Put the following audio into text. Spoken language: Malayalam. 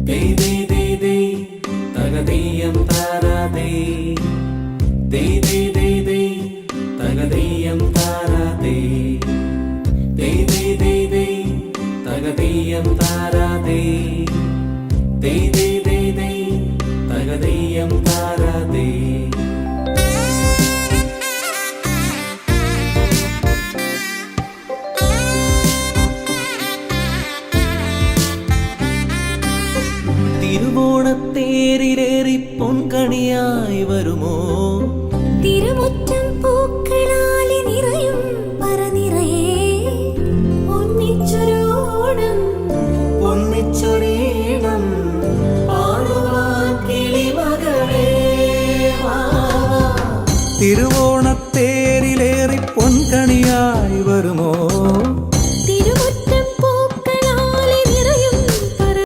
ദേ ദേ ദേ ദേ തകതീയം താരാതേ ദേ ദേ ദേ ദേ തകതീയം താരാതേ ദേ ദേ ദേ ദേ തകതീയം താരാതേ ദേ ദേ ദേ ദേ തകതീയം താരാതേ. തിരുവോണത്തേരിലേറി പൊൻകണിയായി വരുമോ തിരുമുറ്റം പൂക്കളാലി നിറയും പറനിറയേ ഒന്നിച്ചൊരോണം ഒന്നിച്ചൊരീണം പാടുവാൻ കിളിമകളേ. തിരുവോണ